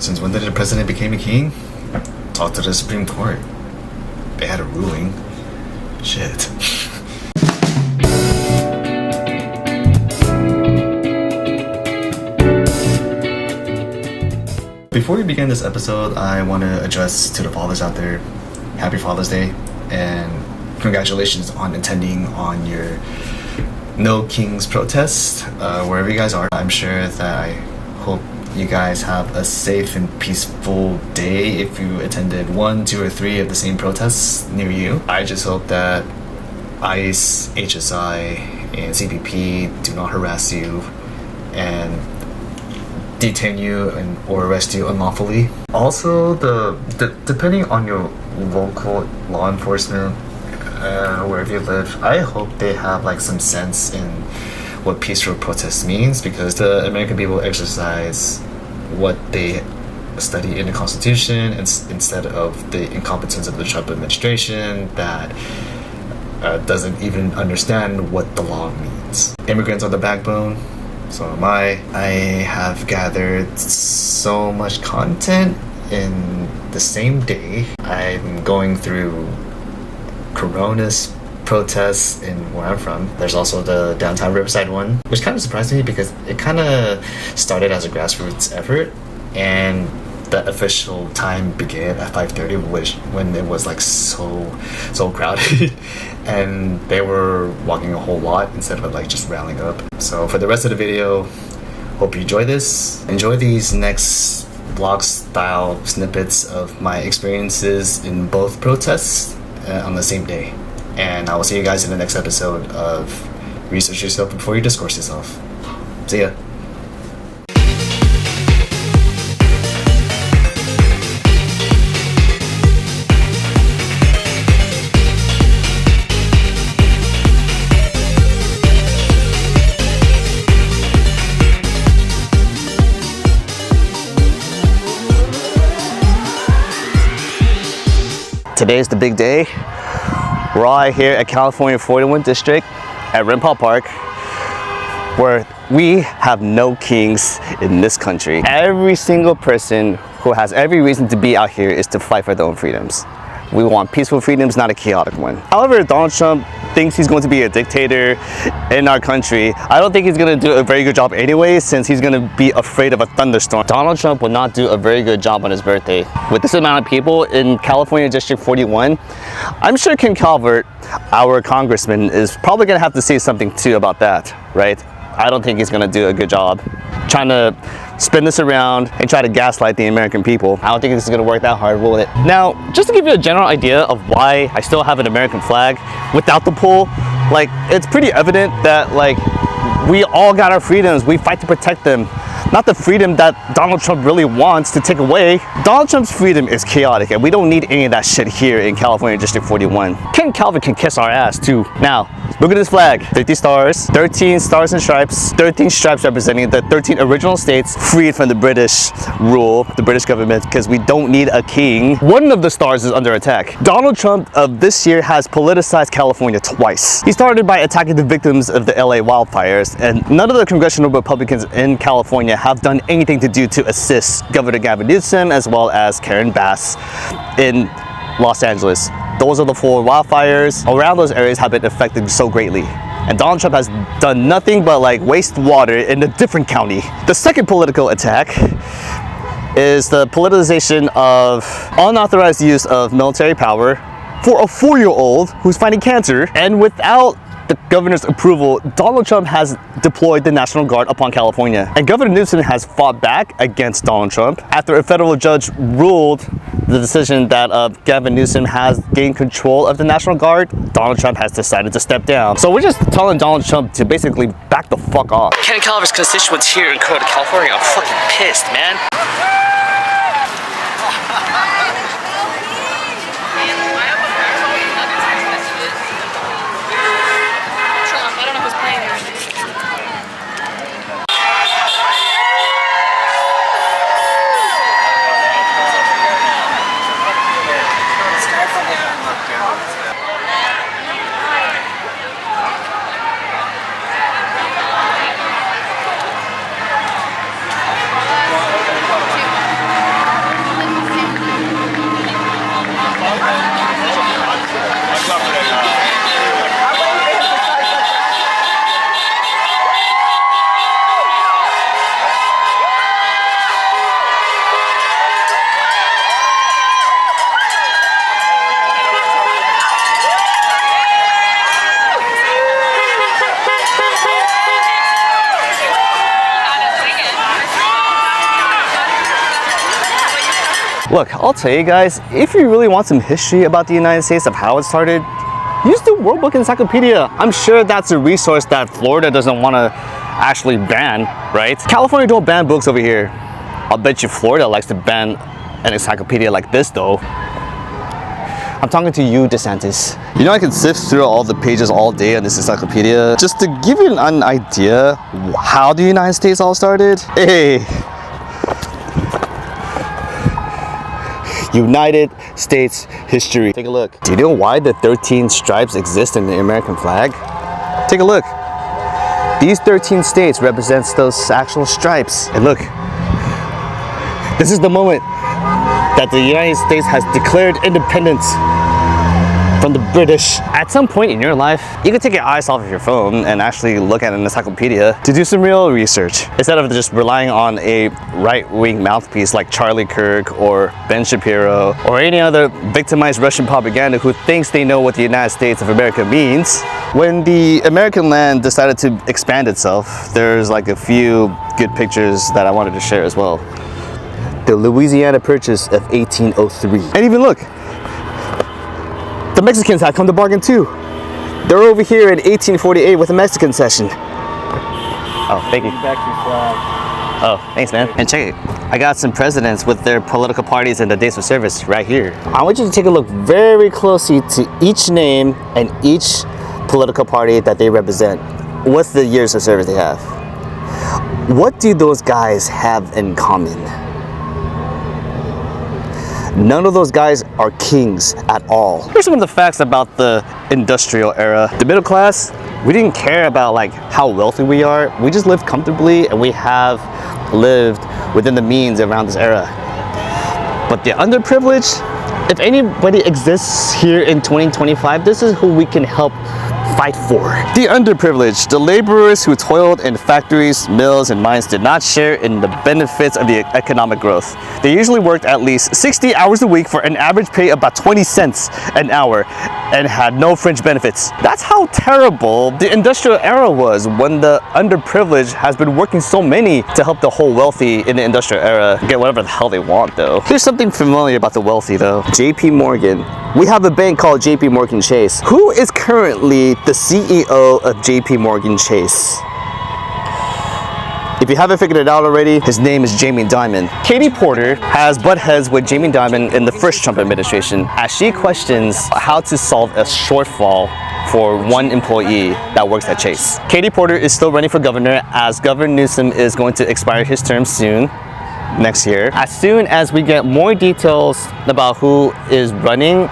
Since when did the president become a king? Talk to the Supreme Court. They had a ruling. Shit. Before we begin this episode, I want to address to the fathers out there, Happy Father's Day, and congratulations on attending on your No Kings protest, wherever you guys are. I'm sure that I hope you guys have a safe and peaceful day if you attended 1, 2, or 3 of the same protests near you. I just hope that ICE, HSI, and CPP do not harass you and detain you or arrest you unlawfully. Also, depending on your local law enforcement, wherever you live, I hope they have like some sense in what peaceful protest means, because the American people exercise what they study in the Constitution instead of the incompetence of the Trump administration that doesn't even understand what the law means. Immigrants are the backbone, so am I. I have gathered so much content in the same day. I'm going through Corona's protests in where I'm from. There's also the Downtown Riverside one, which kind of surprised me because it kind of started as a grassroots effort, and the official time began at 5:30, when it was like so crowded and they were walking a whole lot instead of like just rallying up. So for the rest of the video, hope you enjoy this. Enjoy these next vlog style snippets of my experiences in both protests on the same day. And I will see you guys in the next episode of Research Yourself Before You Discourse Yourself. See ya. Today is the big day. We're all here at California 41 District at Renpal Park, where we have no kings in this country. Every single person who has every reason to be out here is to fight for their own freedoms. We want peaceful freedoms, not a chaotic one. However, Donald Trump thinks he's going to be a dictator in our country. I don't think he's going to do a very good job anyway, since he's going to be afraid of a thunderstorm. Donald Trump will not do a very good job on his birthday. With this amount of people in California District 41, I'm sure Kim Calvert, our congressman, is probably going to have to say something too about that, right? I don't think he's going to do a good job trying to spin this around and try to gaslight the American people. I don't think this is going to work that hard, will it? Now, just to give you a general idea of why I still have an American flag without the pole, like, it's pretty evident that, like, we all got our freedoms. We fight to protect them. Not the freedom that Donald Trump really wants to take away. Donald Trump's freedom is chaotic, and we don't need any of that shit here in California District 41. Ken Calvin can kiss our ass too. Now, look at this flag. 50 stars, 13 stars and stripes, 13 stripes representing the 13 original states freed from the British rule, the British government, because we don't need a king. One of the stars is under attack. Donald Trump of this year has politicized California twice. He started by attacking the victims of the LA wildfires, and none of the congressional Republicans in California have done anything to do to assist Governor Gavin Newsom as well as Karen Bass in Los Angeles. Those are the 4 wildfires around those areas have been affected so greatly. And Donald Trump has done nothing but like waste water in a different county. The second political attack is the politicization of unauthorized use of military power for a 4-year-old who's fighting cancer, and without the governor's approval, Donald Trump has deployed the National Guard upon California. And Governor Newsom has fought back against Donald Trump after a federal judge ruled the decision that Gavin Newsom has gained control of the National Guard. Donald Trump has decided to step down. So we're just telling Donald Trump to basically back the fuck off. Ken Calvert's constituents here in California are fucking pissed, man. Look, I'll tell you guys, if you really want some history about the United States of how it started, use the World Book Encyclopedia. I'm sure that's a resource that Florida doesn't want to actually ban, right? California don't ban books over here. I'll bet you Florida likes to ban an encyclopedia like this though. I'm talking to you, DeSantis. You know, I can sift through all the pages all day on this encyclopedia just to give you an idea how the United States all started. Hey, United States history. Take a look. Do you know why the 13 stripes exist in the American flag? Take a look. These 13 states represents those actual stripes. And look, this is the moment that the United States has declared independence from the British. At some point in your life, you can take your eyes off of your phone and actually look at an encyclopedia to do some real research instead of just relying on a right-wing mouthpiece like Charlie Kirk or Ben Shapiro or any other victimized Russian propaganda who thinks they know what the United States of America means. When the American land decided to expand itself, there's like a few good pictures that I wanted to share as well. The Louisiana Purchase of 1803. And even look, the Mexicans had come to bargain too. They're over here in 1848 with a Mexican cession. Oh, thank you. Back your flag. Oh, thanks, man. And check it. I got some presidents with their political parties and the dates of service right here. I want you to take a look very closely to each name and each political party that they represent. What's the years of service they have? What do those guys have in common? None of those guys are kings at all. Here's some of the facts about the industrial era. The middle class, we didn't care about like how wealthy we are. We just lived comfortably and we have lived within the means around this era. But the underprivileged, if anybody exists here in 2025, this is who we can help fight for. The underprivileged, the laborers who toiled in factories, mills, and mines did not share in the benefits of the economic growth. They usually worked at least 60 hours a week for an average pay of about 20 cents an hour and had no fringe benefits. That's how terrible the industrial era was when the underprivileged has been working so many to help the whole wealthy in the industrial era get whatever the hell they want though. Here's something familiar about the wealthy though. JP Morgan. We have a bank called JP Morgan Chase. Who is currently the CEO of JP Morgan Chase? If you haven't figured it out already, his name is Jamie Dimon. Katie Porter has butt heads with Jamie Dimon in the first Trump administration as she questions how to solve a shortfall for one employee that works at Chase. Katie Porter is still running for governor as Governor Newsom is going to expire his term soon. Next year. As soon as we get more details about who is running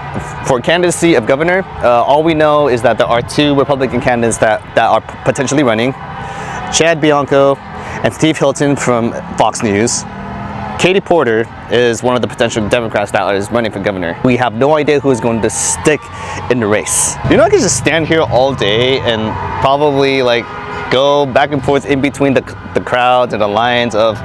for candidacy of governor, all we know is that there are two Republican candidates that are potentially running. Chad Bianco and Steve Hilton from Fox News. Katie Porter is one of the potential Democrats that is running for governor. We have no idea who is going to stick in the race. You know, I could just stand here all day and probably like go back and forth in between the crowds and the lines of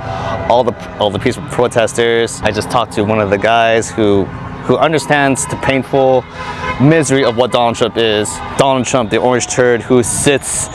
all the peaceful protesters. I just talked to one of the guys who understands the painful misery of what Donald Trump is. Donald Trump, the orange turd who sits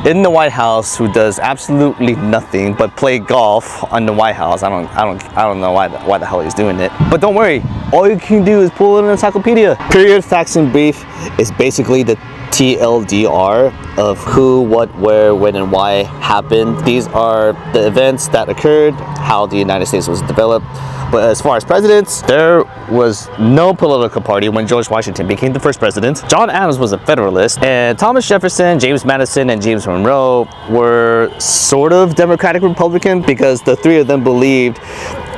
in the White House, who does absolutely nothing but play golf on the White House. I don't know why the hell he's doing it. But don't worry, all you can do is pull an encyclopedia. Period, facts, and brief is basically the TLDR of who, what, where, when, and why happened. These are the events that occurred, how the United States was developed. But as far as presidents, there was no political party when George Washington became the first president. John Adams was a Federalist, and Thomas Jefferson, James Madison, and James Monroe were sort of Democratic Republican because the three of them believed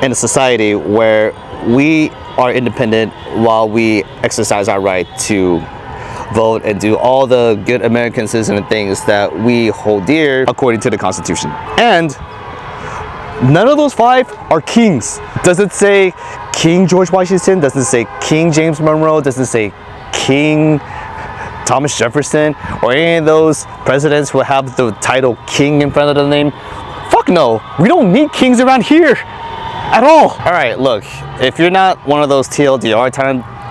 in a society where we are independent while we exercise our right to vote and do all the good American citizen things that we hold dear according to the Constitution. And none of those five are kings. Doesn't say King George Washington, doesn't say King James Monroe, doesn't say King Thomas Jefferson, or any of those presidents who have the title king in front of the name. Fuck no, we don't need kings around here at all. All right, look, if you're not one of those TLDR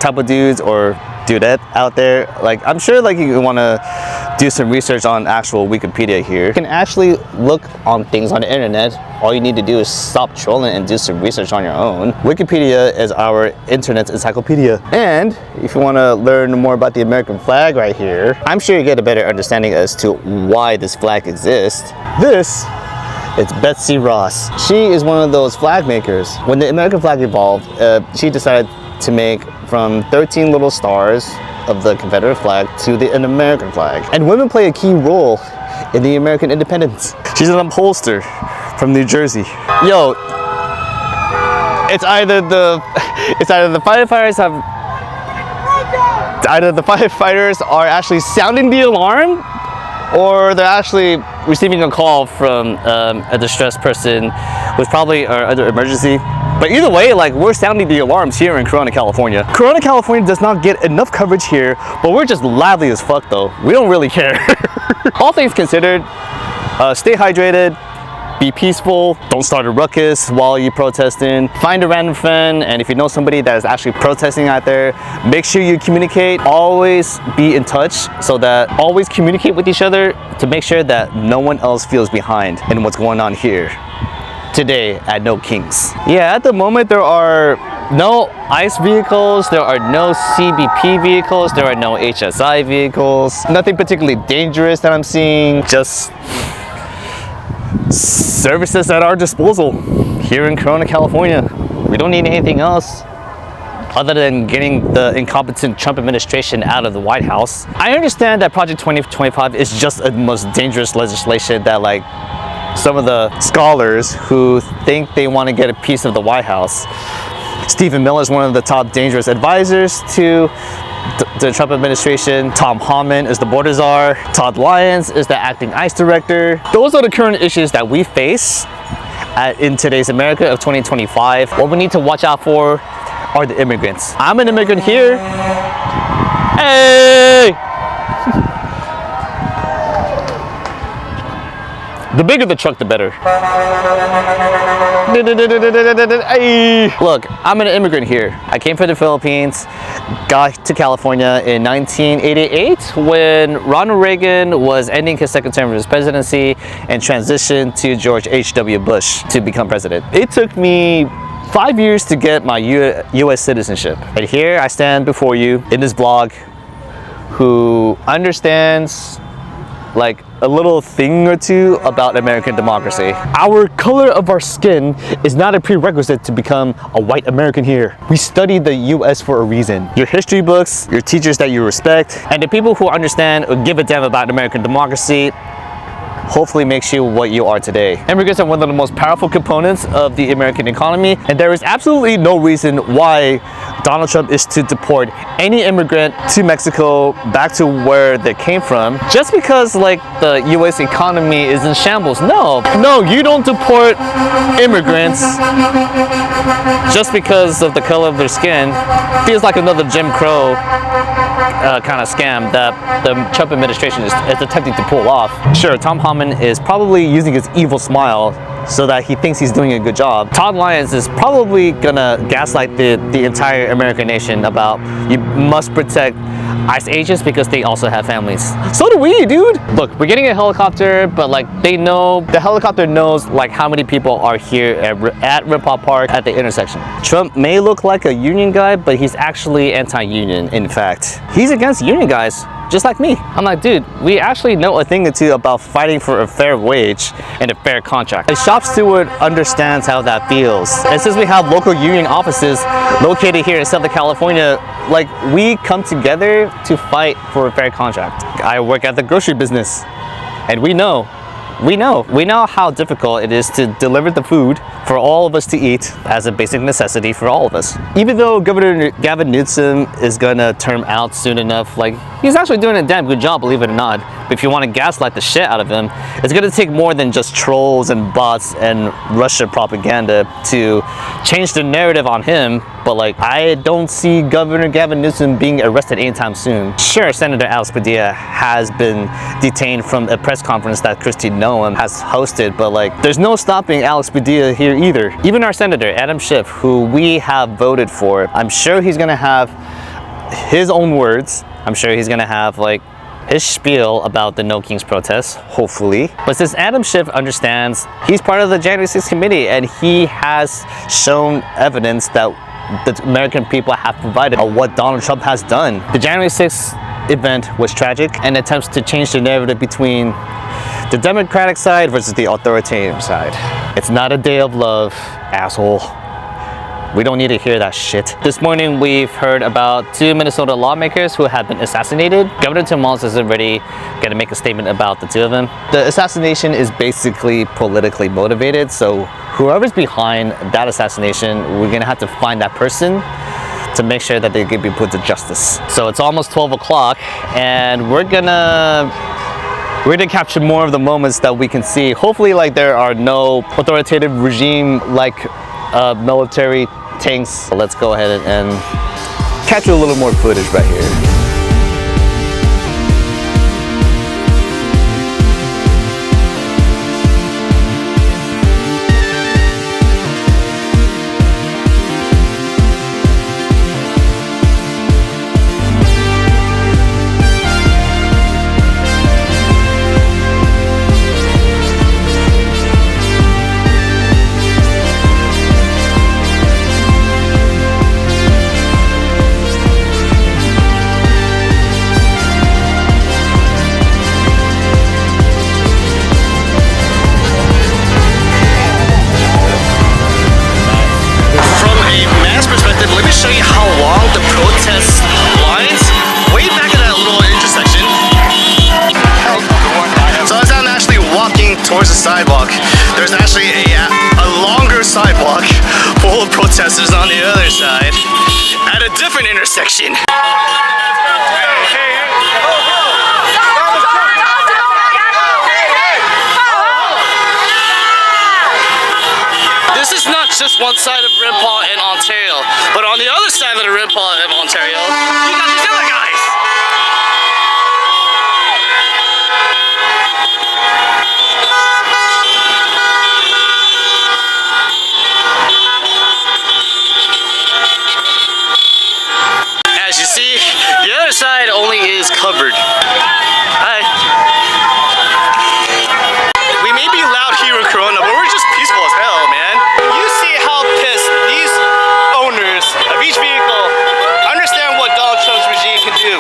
type of dudes or dudette out there, like I'm sure like you want to do some research on actual Wikipedia here. You can actually look on things on the internet. All you need to do is stop trolling and do some research on your own. Wikipedia is our internet's encyclopedia. And if you want to learn more about the American flag right here, I'm sure you get a better understanding as to why this flag exists. It's Betsy Ross. She is one of those flag makers. When the American flag evolved, she decided to make from 13 little stars of the Confederate flag to an American flag. And women play a key role in the American independence. She's an upholster from New Jersey. Yo, it's either the firefighters are actually sounding the alarm, or they're actually receiving a call from a distressed person who's probably under emergency. But either way, like, we're sounding the alarms here in Corona, California. Corona, California does not get enough coverage here, but we're just lively as fuck though. We don't really care. All things considered, stay hydrated, be peaceful, don't start a ruckus while you're protesting, find a random friend, and if you know somebody that is actually protesting out there, make sure you communicate. Always be in touch, so that always communicate with each other to make sure that no one else feels behind in what's going on here today at No Kings. Yeah, at the moment there are no ICE vehicles, there are no CBP vehicles, there are no HSI vehicles, nothing particularly dangerous that I'm seeing, just services at our disposal here in Corona, California. We don't need anything else other than getting the incompetent Trump administration out of the White House. I understand that Project 2025 is just the most dangerous legislation that, like, some of the scholars who think they want to get a piece of the White House. Stephen Miller is one of the top dangerous advisors to the Trump administration. Tom Homan is the border czar. Todd Lyons is the acting ICE director. Those are the current issues that we face in today's America of 2025. What we need to watch out for are the immigrants. I'm an immigrant here. Hey! The bigger the truck, the better. Look, I'm an immigrant here. I came from the Philippines, got to California in 1988 when Ronald Reagan was ending his second term of his presidency and transitioned to George H.W. Bush to become president. It took me 5 years to get my U.S. citizenship. And here I stand before you in this vlog who understands like a little thing or two about American democracy. Our color of our skin is not a prerequisite to become a white American here. We study the US for a reason. Your history books, your teachers that you respect, and the people who understand or give a damn about American democracy hopefully makes you what you are today. Immigrants are one of the most powerful components of the American economy, and there is absolutely no reason why Donald Trump is to deport any immigrant to Mexico back to where they came from just because like the US economy is in shambles. No, you don't deport immigrants just because of the color of their skin. Feels like another Jim Crow kind of scam that the Trump administration is attempting to pull off. Sure, Tom Homan is probably using his evil smile so that he thinks he's doing a good job. Todd Lyons is probably gonna gaslight the entire American nation about you must protect ICE agents because they also have families. So do we, dude. Look, we're getting a helicopter, but like the helicopter knows like how many people are here at Rimpau Park at the intersection. Trump may look like a union guy, but he's actually anti-union. In fact, he's against union guys, just like me. I'm like, dude, we actually know a thing or two about fighting for a fair wage and a fair contract. A shop steward understands how that feels. And since we have local union offices located here in Southern California, like we come together to fight for a fair contract. I work at the grocery business, and we know how difficult it is to deliver the food for all of us to eat as a basic necessity for all of us. Even though Governor Gavin Newsom is gonna term out soon enough, like he's actually doing a damn good job, believe it or not. But if you want to gaslight the shit out of him, it's gonna take more than just trolls and bots and Russia propaganda to change the narrative on him. But like, I don't see Governor Gavin Newsom being arrested anytime soon. Sure, Senator Alex Padilla has been detained from a press conference that Kristi Noem has hosted, but like, there's no stopping Alex Padilla here either. Even our Senator, Adam Schiff, who we have voted for, I'm sure he's gonna have his own words. I'm sure he's gonna have like his spiel about the No Kings protest, hopefully. But since Adam Schiff understands, he's part of the January 6th committee, and he has shown evidence that the American people have provided of what Donald Trump has done. The January 6th event was tragic and attempts to change the narrative between the Democratic side versus the authoritarian side. It's not a day of love, asshole. We don't need to hear that shit. This morning we've heard about 2 Minnesota lawmakers who have been assassinated. Governor Tim Walz is already going to make a statement about the 2 of them. The assassination is basically politically motivated, so whoever's behind that assassination, we're going to have to find that person to make sure that they can be put to justice. So it's almost 12 o'clock and we're gonna capture more of the moments that we can see. Hopefully, like, there are no authoritative regime like military tanks. So let's go ahead and capture a little more footage right here. Towards the sidewalk. There's actually a longer sidewalk full of protesters on the other side at a different intersection. This is not just one side of Rimpa in Ontario, but on the other side of the Rimpa of Ontario, you got these other guys. As you see, the other side only is covered. Hi. We may be loud here in Corona, but we're just peaceful as hell, man. You see how pissed these owners of each vehicle understand what Donald Trump's regime can do.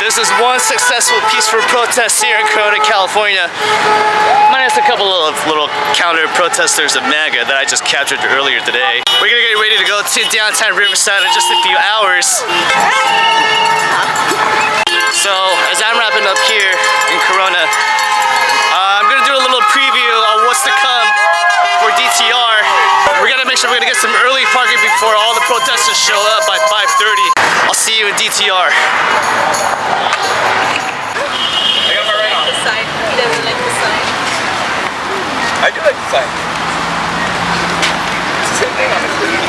This is one successful peaceful protest here in Corona, California. Minus a couple of little counter protesters of MAGA that I just captured earlier today. We're gonna get ready to go to Downtown Riverside in just a few hours. So as I'm wrapping up here in Corona, I'm gonna do a little preview of what's to come for DTR. We're gonna make sure we're gonna get some early parking before all the protesters show up by 5:30. I'll see you in DTR. I got my right on. The sign. He doesn't like the sign. I do like the sign. It's the same thing on the clean.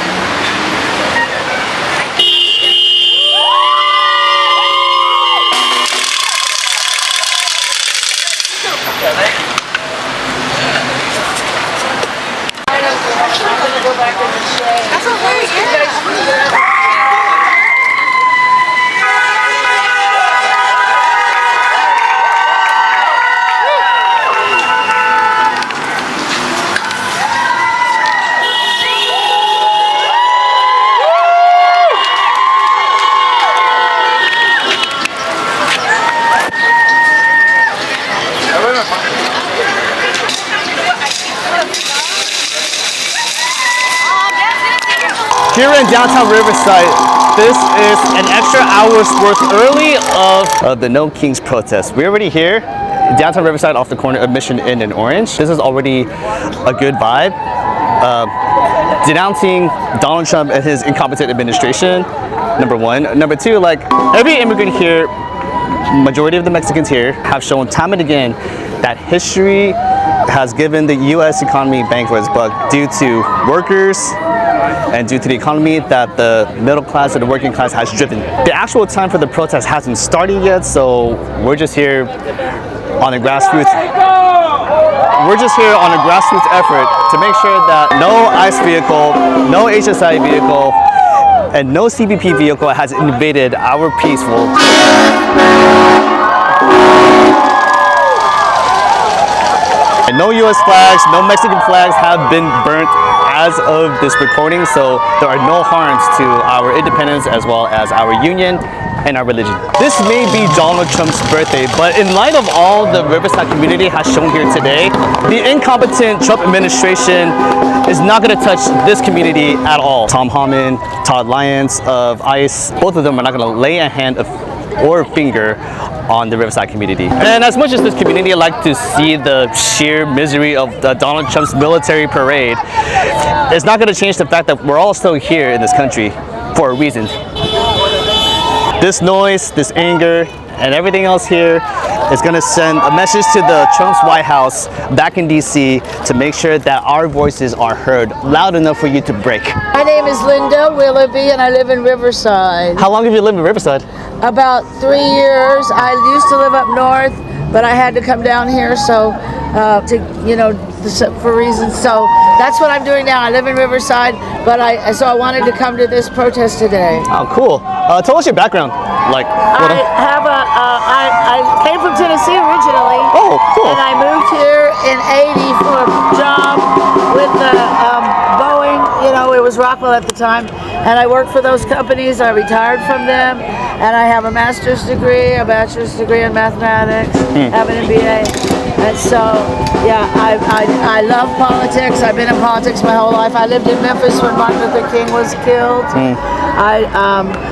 That's okay, yeah. Here in Downtown Riverside, this is an extra hour's worth early of the No Kings protest. We're already here, Downtown Riverside off the corner of Mission Inn and Orange. This is already a good vibe. Denouncing Donald Trump and his incompetent administration, number one. Number two, like, every immigrant here, majority of the Mexicans here, have shown time and again that history has given the U.S. economy bang for its buck due to workers and due to the economy that the middle class and the working class has driven. The actual time for the protest hasn't started yet, so we're just here on a grassroots. We're just here on a grassroots effort to make sure that no ICE vehicle, no HSI vehicle, and no CBP vehicle has invaded our peaceful. And no US flags, no Mexican flags have been burnt as of this recording, so there are no harms to our independence as well as our union and our religion. This may be Donald Trump's birthday, but in light of all the Riverside community has shown here today, the incompetent Trump administration is not going to touch this community at all. Tom Homan, Todd Lyons of ICE, both of them are not going to lay a hand or finger on the Riverside community. And as much as this community like to see the sheer misery of Donald Trump's military parade, it's not going to change the fact that we're all still here in this country for a reason. This noise, this anger, and everything else here is going to send a message to the Trump's White House back in DC to make sure that our voices are heard loud enough for you to break. My name is Linda Willoughby and I live in Riverside. How long have you lived in Riverside? About 3 years. I used to live up north, but I had to come down here for reasons. So that's what I'm doing now. I live in Riverside, but I wanted to come to this protest today. Oh, cool. Tell us your background. Like, I came from Tennessee originally. Oh, cool. And I moved here in '80 for a job with Boeing. It was Rockwell at the time, and I worked for those companies. I retired from them, and I have a master's degree, a bachelor's degree in mathematics, have an MBA, and so yeah, I love politics. I've been in politics my whole life. I lived in Memphis when Martin Luther King was killed. I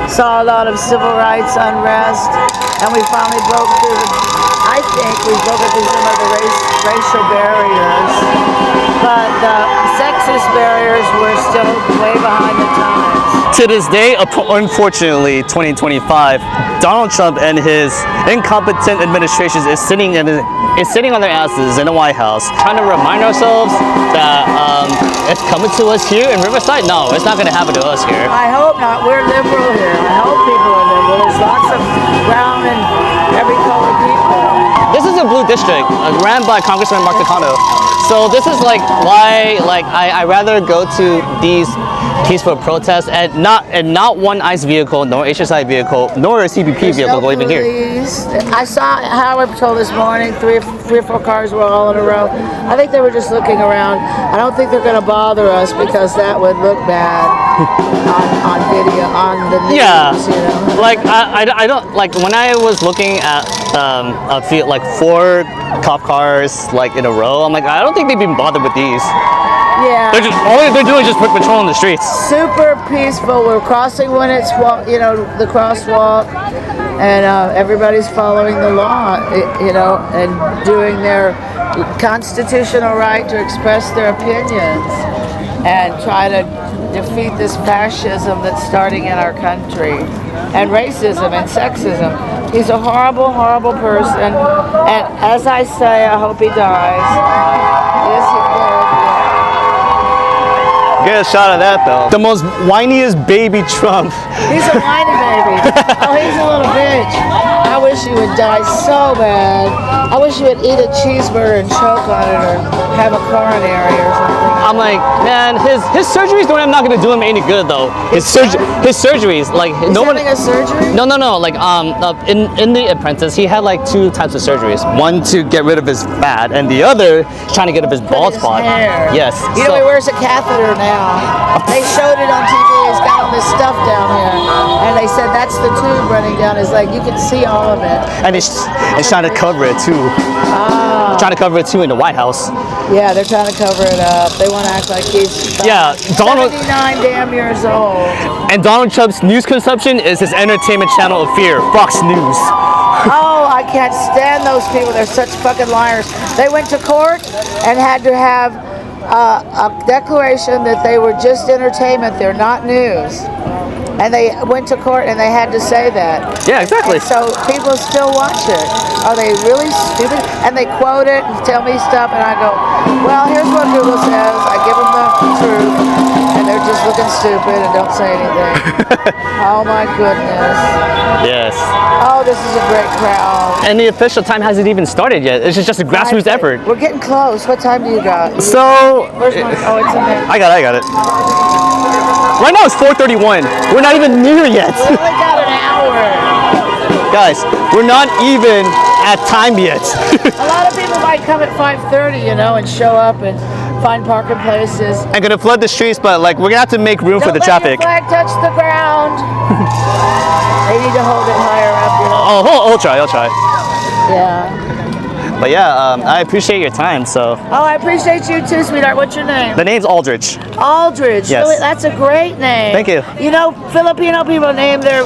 saw a lot of civil rights unrest, and we finally broke through some of the racial barriers, but the sexist barriers were still way behind the times. To this day, unfortunately, 2025, Donald Trump and his incompetent administration is sitting on their asses in the White House, trying to remind ourselves that it's coming to us here in Riverside. No, it's not going to happen to us here. I hope not. We're liberal here. I hope people are liberal. There's lots of brown and every color people. This is a blue district ran by Congressman Mark Takano. So this is why I rather go to these peaceful protests and not one ICE vehicle, nor HSI vehicle, nor a CBP vehicle even here. I saw Highway Patrol this morning. Three or four cars were all in a row. I think they were just looking around. I don't think they're going to bother us because that would look bad on video, on the news. Yeah, like I don't like when I was looking at a field like 4 cop cars like in a row. I'm like, I don't think they'd be bothered with these. Yeah. All they're doing is just patrolling the streets. Super peaceful. We're crossing when it's the crosswalk, and everybody's following the law, and doing their constitutional right to express their opinions and try to defeat this fascism that's starting in our country, and racism and sexism. He's a horrible, horrible person, and as I say, I hope he dies. Yes, he did. Get a shot of that though. The most whiniest baby Trump. He's a whiny baby. Oh, he's a little bitch. I wish he would die so bad. I wish he would eat a cheeseburger and choke on it or have a coronary or something. I'm like, man, his surgeries don't not going to do him any good though. His surgeries, like He's having a surgery? No. Like in The Apprentice, he had like 2 types of surgeries. One to get rid of his fat, and the other trying to get rid of his bald spot. Hair. Yes. He wears a catheter now. They showed it on TV. He's got all this stuff down here, and they said that's the tube running down his leg. You can see all of it. And it's trying to cover it too. Trying to cover it too in the White House. Yeah, they're trying to cover it up. They want to act like he's 79 damn years old. And Donald Trump's news consumption is his entertainment channel of fear, Fox News. Oh, I can't stand those people. They're such fucking liars. They went to court and had to have a declaration that they were just entertainment. They're not news. And they went to court and they had to say that. Yeah, exactly. And so people still watch it. Are they really stupid? And they quote it and tell me stuff, and I go, well, here's what Google says. I give them the truth, and they're just looking stupid and don't say anything. Oh my goodness. Yes. Oh, this is a great crowd. And the official time hasn't even started yet. It's just a grassroots effort. We're getting close. What time do you got? So, Where's my, oh, it's in there. I got it. Right now it's 4:31. We're not even near yet. We only got an hour. Guys, we're not even at time yet. A lot of people might come at 5:30, you know, and show up and find parking places. I'm gonna flood the streets, but like we're gonna have to make room for the traffic. Don't let your flag touch the ground. They need to hold it higher up, you know. Oh, I'll try. Yeah. But yeah, I appreciate your time. So Oh, I appreciate you too, sweetheart. What's your name? the name's Aldrich. Aldridge. Yes. Really, that's a great name. Thank you. You know, Filipino people name their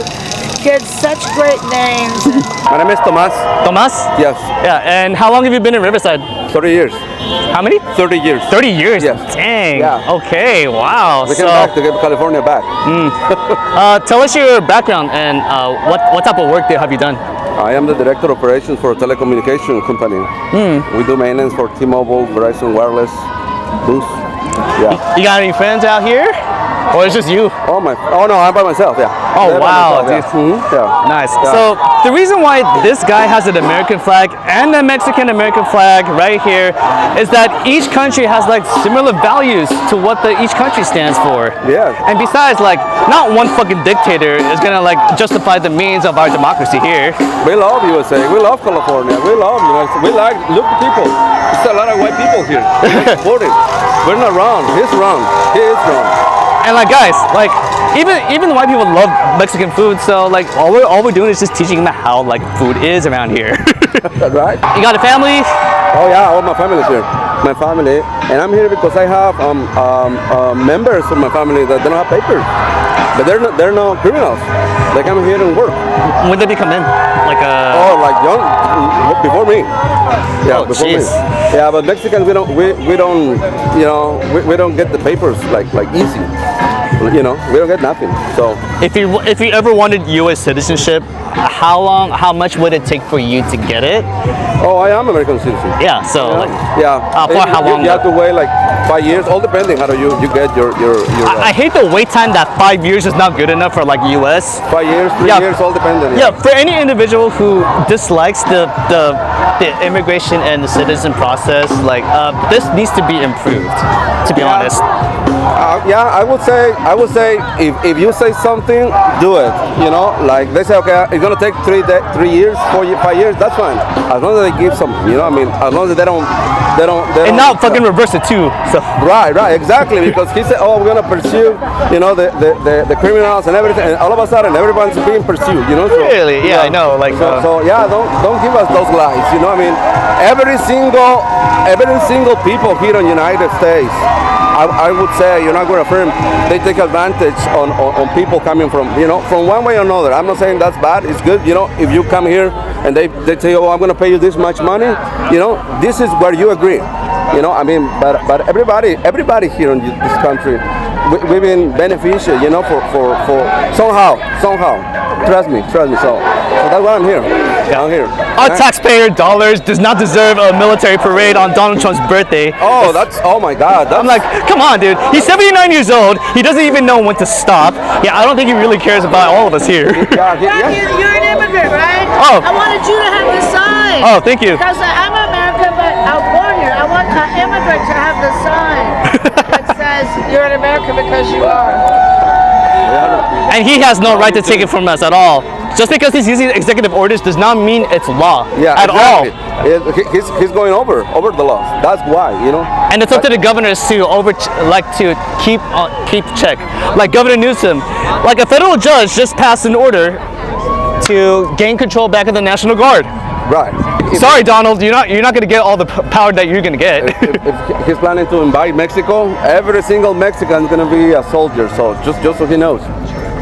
kids such great names. My name is Tomas. Tomas? Yes, Yeah. And how long have you been in Riverside? 30 years. How many? 30 years. 30 years. Yes. Dang. Yeah. Okay. Wow. We came So, back to get California back. tell us your background and what type of work have you done? I am the director of operations for a telecommunication company. We do maintenance for T-Mobile, Verizon Wireless, Boost. Yeah. You got any friends out here, or it's just you? Oh no, I'm by myself. Yeah. Oh, Yeah, by wow, myself, dude. Yeah. Yeah. Nice. Yeah. So the reason why this guy has an American flag and a Mexican American flag right here is that each country has like similar values to what each country stands for. Yeah. And besides, like, not one fucking dictator is gonna like justify the means of our democracy here. We love USA. We love California. We love We like look at people. There's a lot of white people here. We support it. We're not wrong. He's wrong. He is wrong. And like, guys, like even white people love Mexican food, so like all we're doing is just teaching them how like food is around here. Right? You got a family? Oh yeah, all my family is here. My family, and I'm here because I have members of my family that don't have papers, but they're not criminals. They come here and work. When did they come in? Like Oh, like young, before me. Yeah, Oh, before jeez. me. Yeah, but Mexicans we don't we don't get the papers like easy. We don't get nothing. So if you ever wanted U.S. citizenship, how much would it take for you to get it? oh, I am American citizen. Yeah. So like, Yeah. for how long You have to though? wait like 5 years, all depending how do you get your. I hate the wait time that 5 years is not good enough for like U.S. 5 years, 3 Yeah. years, all depending. Yeah, for any individual who dislikes the immigration and the citizen process, like this needs to be improved. To be honest. Yeah, I would say if you say something, do it. Like they say, okay, it's gonna take 3 years, 4 years, 5 years. That's fine, as long as they give something. I mean, as long as they don't. And not fucking reverse it too. So Right, exactly. Because he said, oh, we're gonna pursue, the criminals and everything, and all of a sudden everyone's being pursued. So, really, yeah, I know. Like, So yeah, don't give us those lies. I mean, every single people here in the United States, I would say, you're not going to affirm, they take advantage on people coming from one way or another. I'm not saying that's bad. It's good. If you come here and they say, oh, I'm going to pay you this much money, this is where you agree. I mean, but everybody here in this country, we've been beneficial, for somehow. Trust me. So that's why I'm here. I'm here. our taxpayer dollars does not deserve a military parade on Donald Trump's birthday. Oh my God. I'm like, come on, dude. He's 79 years old. He doesn't even know when to stop. Yeah, I don't think he really cares about all of us here. You're an immigrant, right? Oh. I wanted you to have the sign. Oh, thank you. Because I'm American, but I'll warn you, I want an immigrant to have the sign that says you're an American because you are. And he has no right to take it from us at all. Just because he's using executive orders does not mean it's law at all. He's going over the laws. That's why, And it's up to the governors to keep check. Like Governor Newsom, like a federal judge just passed an order to gain control back of the National Guard. Right. Sorry, Donald, you're not going to get all the power that you're going to get. If he's planning to invade Mexico, every single Mexican is going to be a soldier. So just so he knows.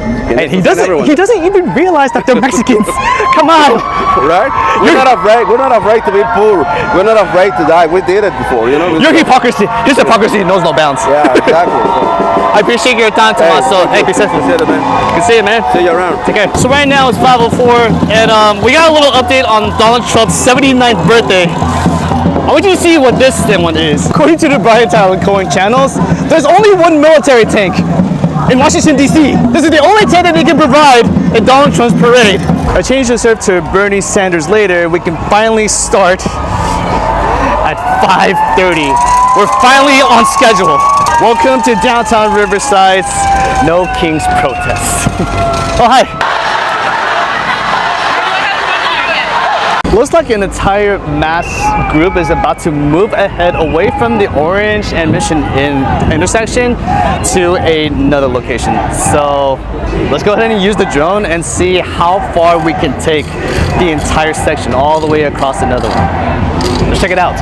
And he doesn't even realize that they're Mexicans. Come on. right? We're not afraid. We're not afraid to be poor. We're not afraid to die. We did it before, you know. Your hypocrisy, his hypocrisy knows no bounds. Yeah, exactly. I appreciate your time, Tommaso. Hey, be safe. Appreciate it, man. Good to see you, man. See you around. Take care. So right now it's 5:04, and we got a little update on Donald Trump's 79th birthday. I want you to see what this one is. According to the Brian Tyler Cohen channels, there's only one military tank in Washington, D.C. This is the only tank that they can provide at Donald Trump's parade. I changed the surf to Bernie Sanders later. We can finally start at 5:30. We're finally on schedule. Welcome to Downtown Riverside's No Kings protest. Oh, hi. Looks like an entire mass group is about to move ahead away from the Orange and Mission intersection to another location. So let's go ahead and use the drone and see how far we can take the entire section all the way across another one. Let's check it out.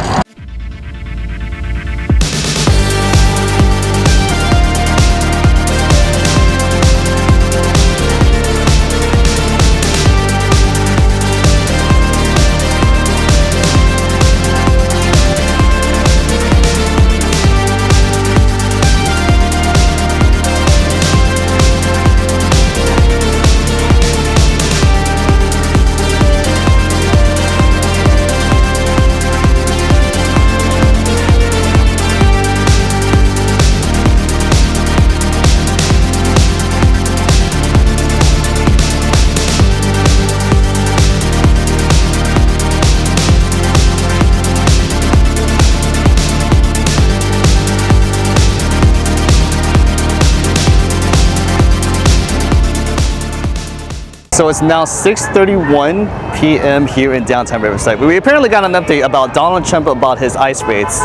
So it's now 6:31 p.m. here in downtown Riverside. We apparently got an update about Donald Trump about his ICE raids.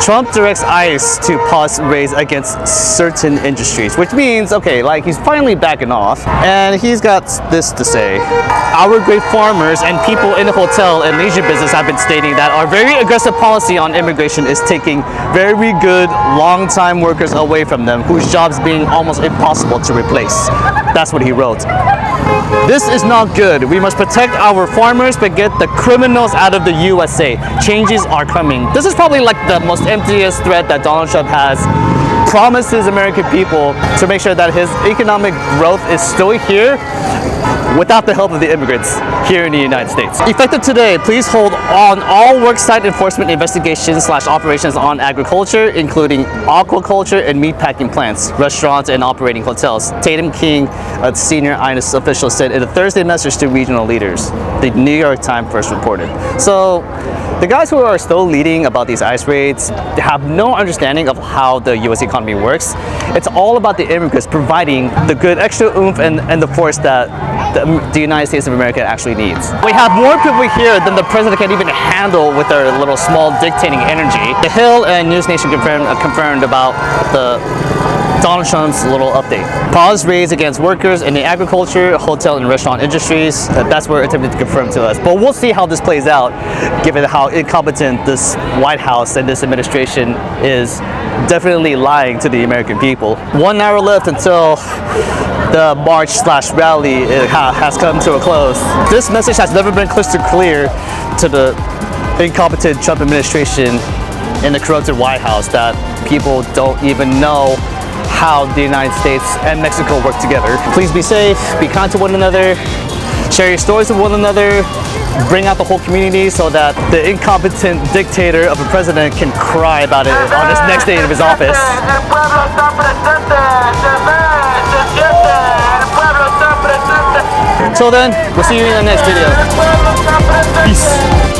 Trump directs ICE to pause raids against certain industries, which means, okay, like he's finally backing off. And he's got this to say. Our great farmers and people in the hotel and leisure business have been stating that our very aggressive policy on immigration is taking very good long-time workers away from them, whose jobs being almost impossible to replace. That's what he wrote. This is not good. We must protect our farmers but get the criminals out of the USA. Changes are coming. This is probably like the most emptiest threat that Donald Trump has promised his American people to make sure that his economic growth is still here without the help of the immigrants here in the United States. Effective today, please hold on all worksite enforcement investigations / operations on agriculture, including aquaculture and meatpacking plants, restaurants, and operating hotels. Tatum King, a senior INS official, said in a Thursday message to regional leaders, the New York Times first reported. So the guys who are still leading about these ICE raids have no understanding of how the US economy works. It's all about the immigrants providing the good extra oomph and the force that the United States of America actually needs. We have more people here than the president can even handle with their little small dictating energy. The Hill and News Nation confirmed about the Donald Trump's little update. Pause raids against workers in the agriculture, hotel, and restaurant industries. That's what we're attempting to confirm to us. But we'll see how this plays out, given how incompetent this White House and this administration is definitely lying to the American people. 1 hour left until the march / rally has come to a close. This message has never been crystal clear to the incompetent Trump administration in the corrupted White House that people don't even know how the United States and Mexico work together. Please be safe, be kind to one another, share your stories with one another, bring out the whole community so that the incompetent dictator of a president can cry about it on his next day of his office. Until then, we'll see you in the next video. Peace.